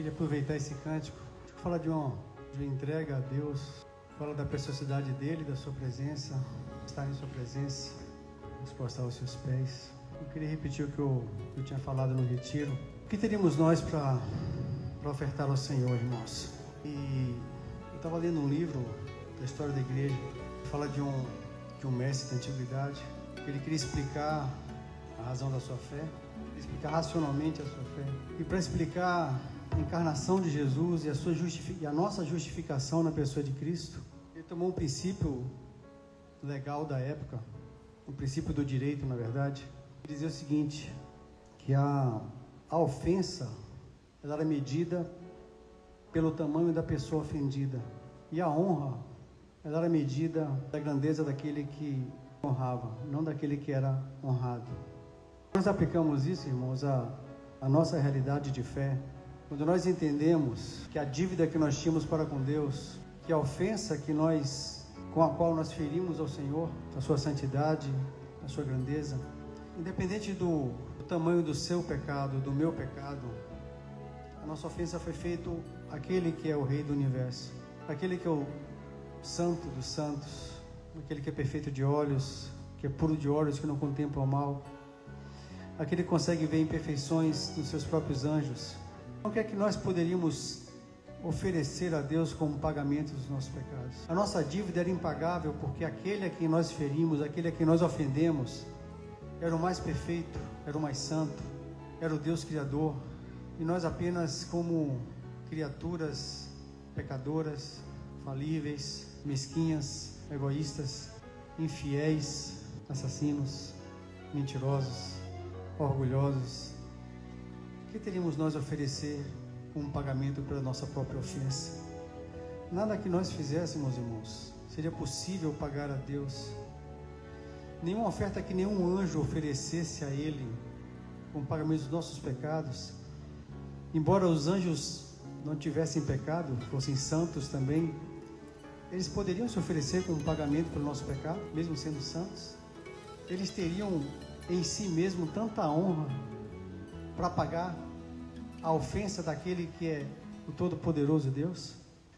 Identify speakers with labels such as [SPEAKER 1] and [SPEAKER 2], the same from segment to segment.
[SPEAKER 1] Queria aproveitar esse cântico, falar de uma entrega a Deus, fala da preciosidade dele, da sua presença, estar em sua presença, expostar os seus pés. Eu queria repetir o que eu tinha falado no retiro. O que teríamos nós para ofertar ao Senhor, irmãos? E eu estava lendo um livro da história da igreja, que fala de um mestre da antiguidade, que ele queria explicar a razão da sua fé, explicar racionalmente a sua fé. E para explicar a encarnação de Jesus e a nossa justificação na pessoa de Cristo, ele tomou um princípio legal da época, um princípio do direito, na verdade. Ele dizia o seguinte, que a ofensa ela era medida pelo tamanho da pessoa ofendida, e a honra ela era medida da grandeza daquele que honrava, não daquele que era honrado. Nós aplicamos isso, irmãos, a nossa realidade de fé, quando nós entendemos que a dívida que nós tínhamos para com Deus, que a ofensa com a qual nós ferimos ao Senhor, a sua santidade, a sua grandeza, independente do tamanho do seu pecado, do meu pecado, a nossa ofensa foi feita àquele que é o Rei do Universo, aquele que é o Santo dos Santos, aquele que é perfeito de olhos, que é puro de olhos, que não contempla o mal, aquele que consegue ver imperfeições nos seus próprios anjos. Então, o que é que nós poderíamos oferecer a Deus como pagamento dos nossos pecados? A nossa dívida era impagável, porque aquele a quem nós ferimos, aquele a quem nós ofendemos, era o mais perfeito, era o mais santo, era o Deus Criador, e nós apenas como criaturas pecadoras, falíveis, mesquinhas, egoístas, infiéis, assassinos, mentirosos, orgulhosos. O que teríamos nós a oferecer como pagamento pela nossa própria ofensa? Nada que nós fizéssemos, irmãos, seria possível pagar a Deus. Nenhuma oferta que nenhum anjo oferecesse a Ele como pagamento dos nossos pecados, embora os anjos não tivessem pecado, fossem santos também, eles poderiam se oferecer como pagamento pelo nosso pecado, mesmo sendo santos. Eles teriam em si mesmo tanta honra para pagar a ofensa daquele que é o Todo-Poderoso Deus?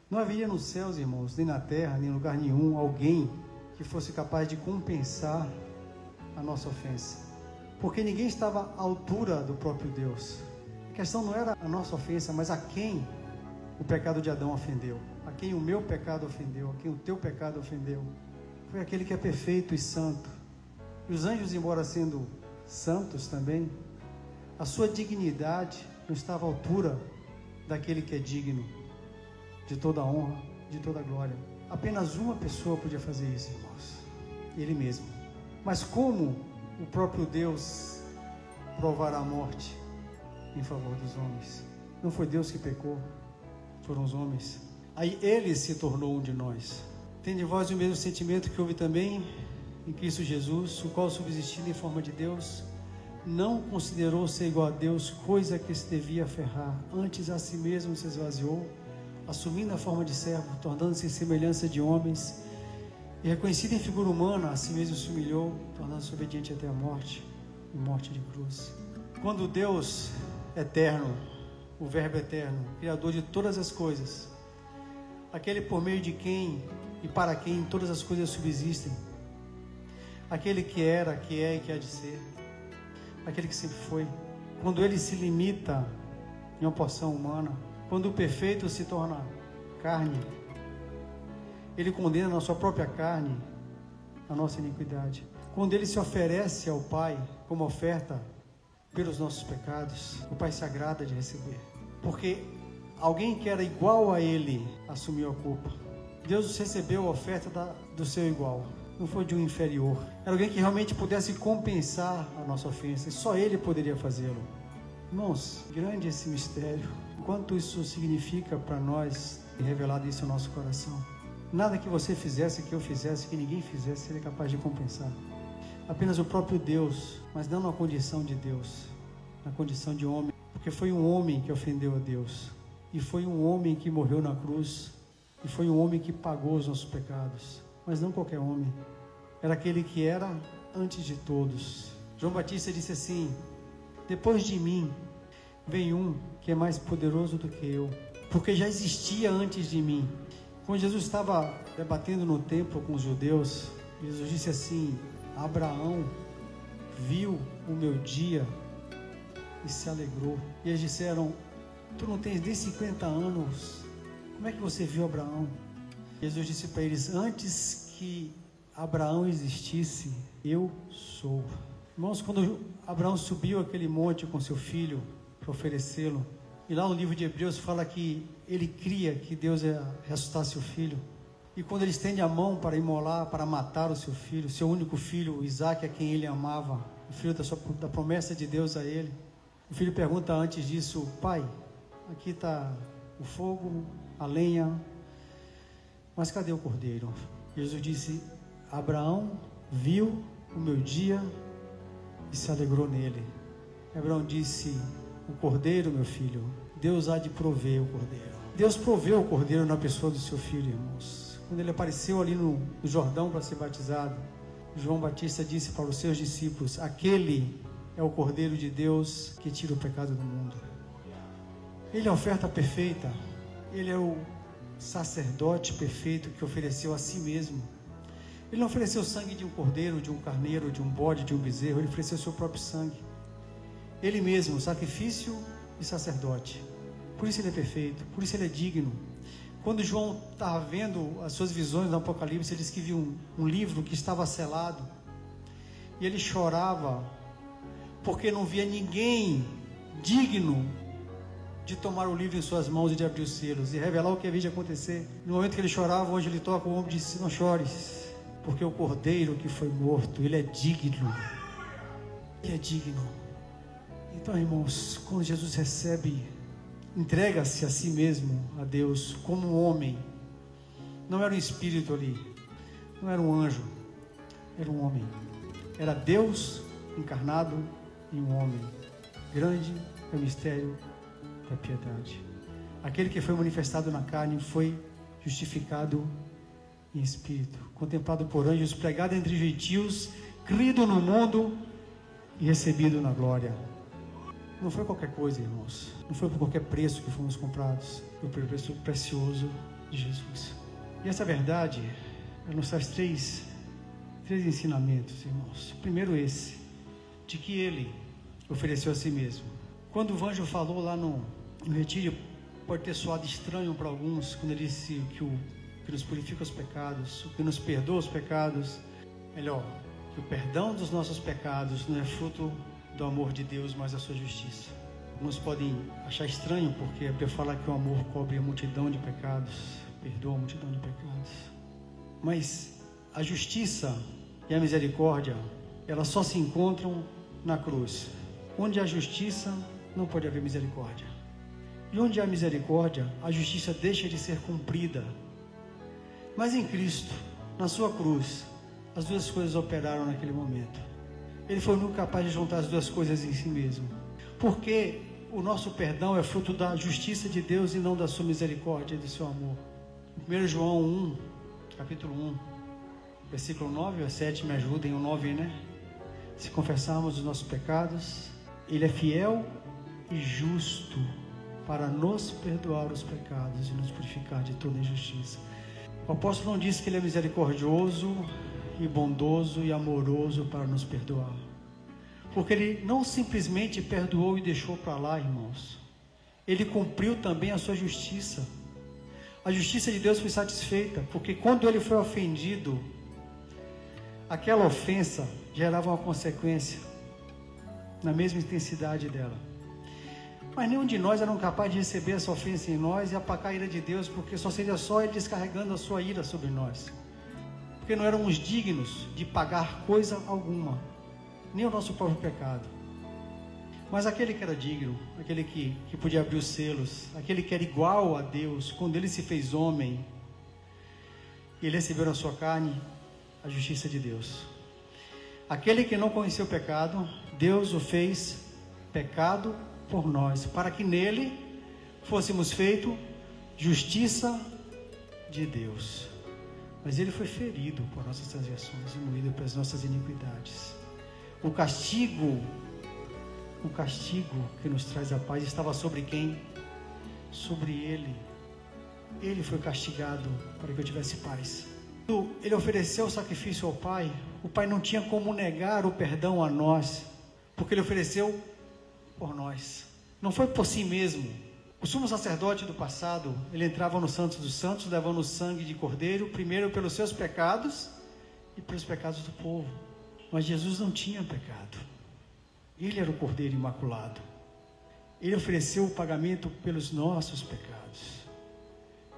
[SPEAKER 1] Não haveria nos céus, irmãos, nem na terra, nem em lugar nenhum, alguém que fosse capaz de compensar a nossa ofensa, porque ninguém estava à altura do próprio Deus. A questão não era a nossa ofensa, mas a quem o pecado de Adão ofendeu, a quem o meu pecado ofendeu, a quem o teu pecado ofendeu. Foi aquele que é perfeito e santo. E os anjos, embora sendo santos também, a sua dignidade não estava à altura daquele que é digno de toda a honra, de toda a glória. Apenas uma pessoa podia fazer isso, irmãos, Ele mesmo. Mas como o próprio Deus provará a morte em favor dos homens? Não foi Deus que pecou, foram os homens. Aí Ele se tornou um de nós. Tende vós o mesmo sentimento que houve também em Cristo Jesus, o qual, subsistindo em forma de Deus, não considerou ser igual a Deus coisa que se devia aferrar, antes a si mesmo se esvaziou, assumindo a forma de servo, tornando-se em semelhança de homens, e reconhecido em figura humana, a si mesmo se humilhou, tornando-se obediente até a morte, e morte de cruz. Quando Deus eterno, o Verbo eterno, Criador de todas as coisas, aquele por meio de quem e para quem todas as coisas subsistem, aquele que era, que é e que há de ser, aquele que sempre foi, quando Ele se limita em uma porção humana, quando o perfeito se torna carne, Ele condena na sua própria carne a nossa iniquidade. Quando Ele se oferece ao Pai como oferta pelos nossos pecados, o Pai se agrada de receber, porque alguém que era igual a Ele assumiu a culpa. Deus recebeu a oferta do seu igual, não foi de um inferior. Era alguém que realmente pudesse compensar a nossa ofensa, e só Ele poderia fazê-lo. Irmãos, grande esse mistério. Quanto isso significa para nós, e revelado isso no nosso coração. Nada que você fizesse, que eu fizesse, que ninguém fizesse, seria capaz de compensar. Apenas o próprio Deus, mas não na condição de Deus, na condição de homem, porque foi um homem que ofendeu a Deus, e foi um homem que morreu na cruz, e foi um homem que pagou os nossos pecados, mas não qualquer homem, era aquele que era antes de todos. João Batista disse assim: depois de mim vem um que é mais poderoso do que eu, porque já existia antes de mim. Quando Jesus estava debatendo no templo com os judeus, Jesus disse assim: Abraão viu o meu dia e se alegrou. E eles disseram: tu não tens nem 50 anos, como é que você viu Abraão? Jesus disse para eles: antes que Abraão existisse, eu sou. Irmãos, quando Abraão subiu aquele monte com seu filho para oferecê-lo, e lá no livro de Hebreus fala que ele cria que Deus ia ressuscitar seu filho, e quando ele estende a mão para imolar, para matar o seu filho, seu único filho, Isaque, a quem ele amava, o filho da promessa de Deus a ele, o filho pergunta antes disso: pai, aqui está o fogo, a lenha, mas cadê o cordeiro? Jesus disse: Abraão viu o meu dia e se alegrou nele. Abraão disse: o cordeiro, meu filho, Deus há de prover o cordeiro. Deus proveu o cordeiro na pessoa do seu filho, irmãos. Quando ele apareceu ali no Jordão para ser batizado, João Batista disse para os seus discípulos: aquele é o cordeiro de Deus que tira o pecado do mundo. Ele é a oferta perfeita, ele é o sacerdote perfeito que ofereceu a si mesmo. Ele não ofereceu o sangue de um cordeiro, de um carneiro, de um bode, de um bezerro, ele ofereceu o seu próprio sangue. Ele mesmo, sacrifício e sacerdote. Por isso ele é perfeito, por isso ele é digno. Quando João estava vendo as suas visões no Apocalipse, ele disse que viu um livro que estava selado, e ele chorava, porque não via ninguém digno de tomar o livro em suas mãos e de abrir os selos, e revelar o que havia de acontecer. No momento que ele chorava, o anjo lhe toca o ombro e disse: não chores, porque o cordeiro que foi morto, ele é digno. Ele é digno. Então, irmãos, quando Jesus entrega-se a si mesmo, a Deus, como um homem, não era um espírito ali, não era um anjo, era um homem, era Deus encarnado em um homem. Grande é o mistério da piedade. Aquele que foi manifestado na carne foi justificado em espírito, contemplado por anjos, pregado entre gentios, crido no mundo e recebido na glória. Não foi qualquer coisa, irmãos. Não foi por qualquer preço que fomos comprados. Foi pelo preço precioso de Jesus. E essa verdade, ela nos traz três ensinamentos, irmãos. Primeiro esse, de que ele ofereceu a si mesmo. Quando o anjo falou lá no retiro, pode ter soado estranho para alguns, quando ele disse que nos purifica os pecados, que nos perdoa os pecados. Melhor, que o perdão dos nossos pecados não é fruto do amor de Deus, mas da sua justiça. Alguns podem achar estranho, porque a Bíblia fala que o amor cobre a multidão de pecados, perdoa a multidão de pecados. Mas a justiça e a misericórdia, elas só se encontram na cruz. Onde há justiça, não pode haver misericórdia. E onde há misericórdia, a justiça deixa de ser cumprida. Mas em Cristo, na sua cruz, as duas coisas operaram naquele momento. Ele foi nunca capaz de juntar as duas coisas em si mesmo. Porque o nosso perdão é fruto da justiça de Deus e não da sua misericórdia e do seu amor. 1 João 1, capítulo 1, versículo 9 a 7, me ajudem, o 9, né? Se confessarmos os nossos pecados, Ele é fiel e justo para nos perdoar os pecados e nos purificar de toda injustiça. O apóstolo não disse que Ele é misericordioso e bondoso e amoroso para nos perdoar, porque Ele não simplesmente perdoou e deixou para lá, irmãos. Ele cumpriu também a sua justiça. A justiça de Deus foi satisfeita, porque quando Ele foi ofendido, aquela ofensa gerava uma consequência na mesma intensidade dela. Mas nenhum de nós era capaz de receber essa ofensa em nós e aplacar a ira de Deus, porque só seria só Ele descarregando a sua ira sobre nós. Porque não éramos dignos de pagar coisa alguma, nem o nosso próprio pecado. Mas aquele que era digno, aquele que podia abrir os selos, aquele que era igual a Deus, quando Ele se fez homem, Ele recebeu na sua carne a justiça de Deus. Aquele que não conheceu o pecado, Deus o fez pecado por nós, para que nele fôssemos feitos justiça de Deus. Mas Ele foi ferido por nossas transgressões e moído pelas nossas iniquidades. O castigo O castigo que nos traz a paz estava sobre quem? Sobre Ele. Ele foi castigado para que eu tivesse paz. Quando Ele ofereceu o sacrifício ao Pai, o Pai não tinha como negar o perdão a nós, porque Ele ofereceu por nós. Não foi por si mesmo. O sumo sacerdote do passado, ele entrava no Santo dos Santos, levando o sangue de cordeiro, primeiro pelos seus pecados e pelos pecados do povo. Mas Jesus não tinha pecado. Ele era o cordeiro imaculado. Ele ofereceu o pagamento pelos nossos pecados.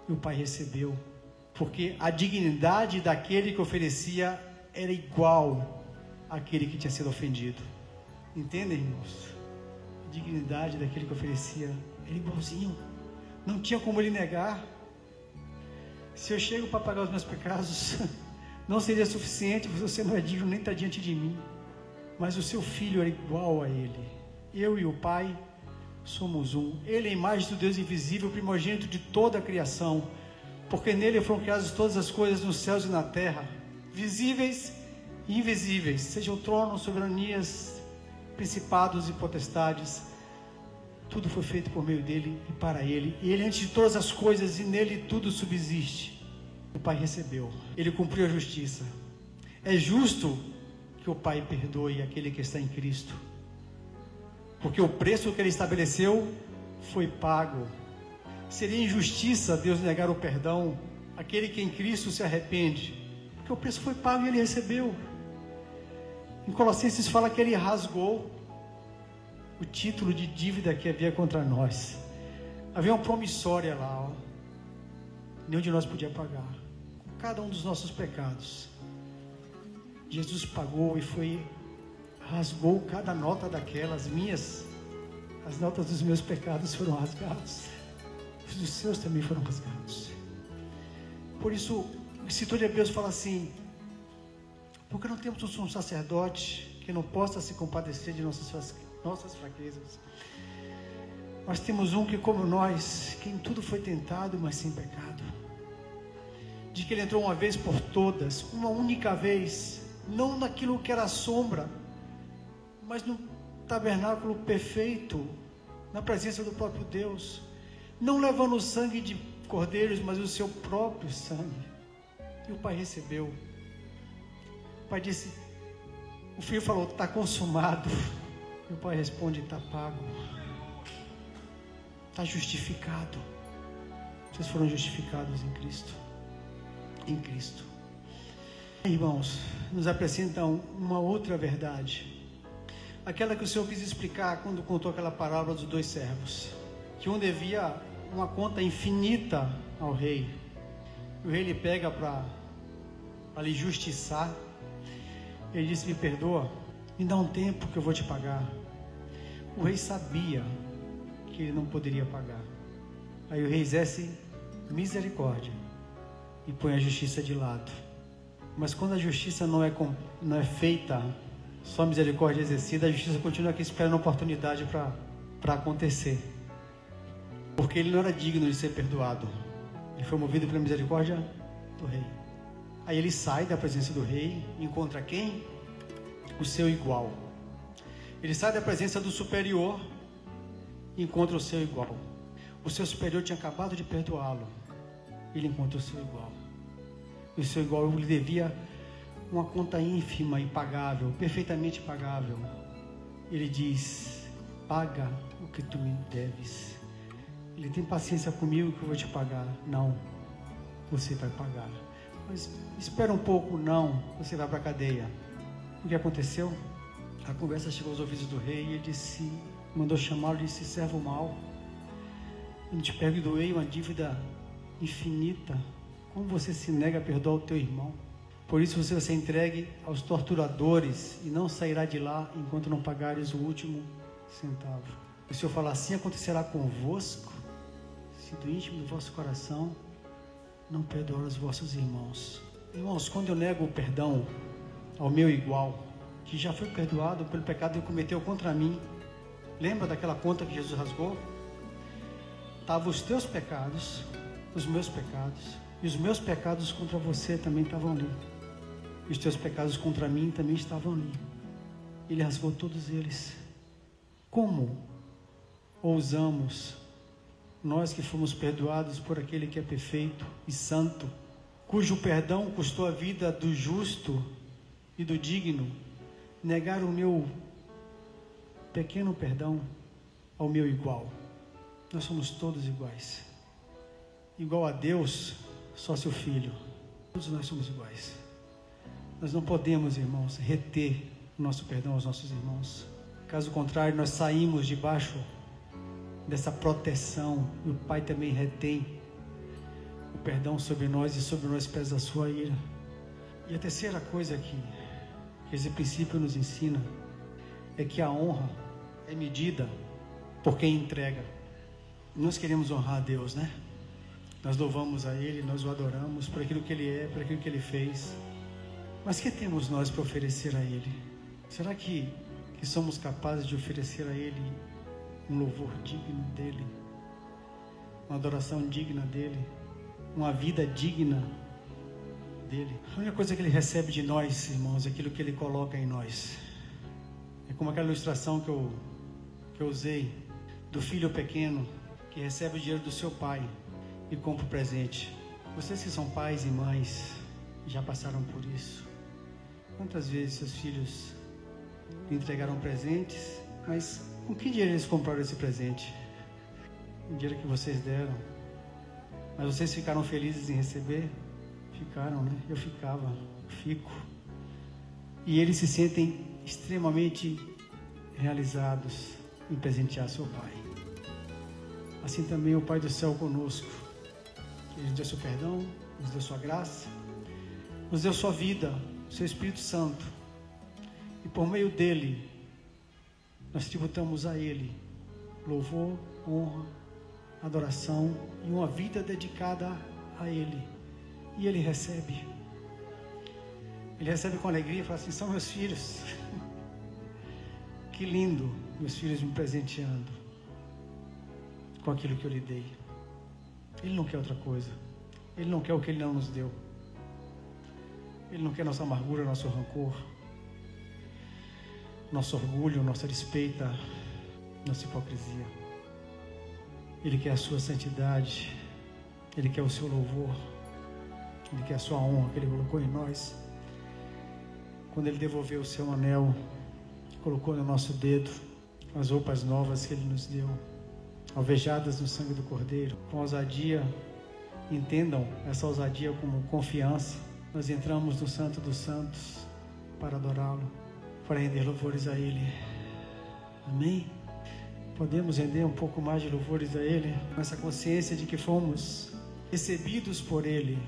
[SPEAKER 1] E o Pai recebeu, porque a dignidade daquele que oferecia era igual àquele que tinha sido ofendido. Entendem, irmãos? A dignidade daquele que oferecia era igualzinho. Não tinha como ele negar. Se eu chego para pagar os meus pecados, não seria suficiente, você não é digno nem estar diante de mim. Mas o seu filho era igual a ele. Eu e o Pai somos um. Ele é a imagem do Deus invisível, primogênito de toda a criação, porque nele foram criadas todas as coisas nos céus e na terra, visíveis e invisíveis, sejam tronos, soberanias, principados e potestades. Tudo foi feito por meio dele e para ele. E ele antes de todas as coisas, e nele tudo subsiste. O Pai recebeu. Ele cumpriu a justiça. É justo que o Pai perdoe aquele que está em Cristo, porque o preço que ele estabeleceu foi pago. Seria injustiça Deus negar o perdão àquele que em Cristo se arrepende, porque o preço foi pago e ele recebeu. Em Colossenses fala que ele rasgou o título de dívida que havia contra nós. Havia uma promissória lá, nenhum de nós podia pagar. Cada um dos nossos pecados, Jesus pagou e rasgou cada nota daquelas. As notas dos meus pecados foram rasgadas, os dos seus também foram rasgados. Por isso o escritor de Hebreus fala assim: porque não temos um sacerdote que não possa se compadecer de nossas fraquezas, mas temos um que, como nós, que em tudo foi tentado, mas sem pecado. De que ele entrou uma vez por todas, uma única vez, não naquilo que era sombra, mas no tabernáculo perfeito, na presença do próprio Deus, não levando o sangue de cordeiros, mas o seu próprio sangue. E o Pai recebeu. O Pai disse, o Filho falou, está consumado. E o Pai responde, está pago, está justificado. Vocês foram justificados em Cristo. Em Cristo. Irmãos, nos apresentam uma outra verdade, aquela que o Senhor quis explicar quando contou aquela parábola dos dois servos, que um devia uma conta infinita ao rei. O rei lhe pega para lhe justiçar. Ele disse, me perdoa, me dá um tempo que eu vou te pagar. O rei sabia que ele não poderia pagar. Aí o rei exerce misericórdia e põe a justiça de lado. Mas quando a justiça não é feita, só misericórdia exercida, a justiça continua aqui esperando a oportunidade para acontecer, porque ele não era digno de ser perdoado. Ele foi movido pela misericórdia do rei. Aí ele sai da presença do rei e encontra quem? O seu igual. Ele sai da presença do superior e encontra o seu igual. O seu superior tinha acabado de perdoá-lo. Ele encontra o seu igual. E o seu igual lhe devia uma conta ínfima, impagável, perfeitamente pagável. Ele diz, paga o que tu me deves. Ele tem paciência comigo que eu vou te pagar. Não, você vai pagar. Mas espera um pouco, não, você vai para a cadeia. O que aconteceu? A conversa chegou aos ouvidos do rei e ele disse, mandou chamá-lo e disse, servo mau, eu te perdoei uma dívida infinita, como você se nega a perdoar o teu irmão? Por isso você vai ser entregue aos torturadores e não sairá de lá enquanto não pagares o último centavo. O Senhor fala, assim acontecerá convosco, se do íntimo do vosso coração não perdoar os vossos irmãos. Irmãos, quando eu nego o perdão ao meu igual, que já foi perdoado pelo pecado que ele cometeu contra mim, lembra daquela conta que Jesus rasgou? Estavam os teus pecados, os meus pecados, e os meus pecados contra você também estavam ali, e os teus pecados contra mim também estavam ali. Ele rasgou todos eles, Como ousamos, nós que fomos perdoados por aquele que é perfeito e santo, cujo perdão custou a vida do justo e do digno, negar o meu pequeno perdão ao meu igual? Nós somos todos iguais. Igual a Deus, só seu Filho. Todos nós somos iguais. Nós não podemos, irmãos, reter o nosso perdão aos nossos irmãos. Caso contrário, nós saímos debaixo dessa proteção, e o Pai também retém o perdão sobre nós, e sobre nós pesa a sua ira. E a terceira coisa que esse princípio nos ensina é que a honra é medida por quem entrega. Nós queremos honrar a Deus, né? Nós louvamos a Ele, nós o adoramos por aquilo que Ele é, por aquilo que Ele fez. Mas o que temos nós para oferecer a Ele? Será que somos capazes de oferecer a Ele um louvor digno dEle, uma adoração digna dEle, uma vida digna dEle? A única coisa que Ele recebe de nós, irmãos, é aquilo que Ele coloca em nós. É como aquela ilustração que eu usei do filho pequeno que recebe o dinheiro do seu pai e compra o presente. Vocês que são pais e mães já passaram por isso. Quantas vezes seus filhos lhe entregaram presentes, mas com que dinheiro eles compraram esse presente? O dinheiro que vocês deram. Mas vocês ficaram felizes em receber? Ficaram, né? Eu fico. E eles se sentem extremamente realizados em presentear seu pai. Assim também o Pai do céu conosco. Ele nos deu seu perdão, nos deu sua graça, nos deu sua vida, seu Espírito Santo. E por meio dele, nós tributamos a Ele louvor, honra, adoração e uma vida dedicada a Ele. E Ele recebe. Ele recebe com alegria e fala assim: são meus filhos. Que lindo, meus filhos me presenteando com aquilo que eu lhe dei. Ele não quer outra coisa. Ele não quer o que Ele não nos deu. Ele não quer nossa amargura, nosso rancor, nosso orgulho, nossa despeita, nossa hipocrisia. Ele quer a sua santidade. Ele quer o seu louvor. Ele quer a sua honra que Ele colocou em nós. Quando Ele devolveu o seu anel, colocou no nosso dedo as roupas novas que Ele nos deu, alvejadas no sangue do Cordeiro, com ousadia. Entendam essa ousadia como confiança. Nós entramos no Santo dos Santos para adorá-lo, para render louvores a Ele. Amém? Podemos render um pouco mais de louvores a Ele, com essa consciência de que fomos recebidos por Ele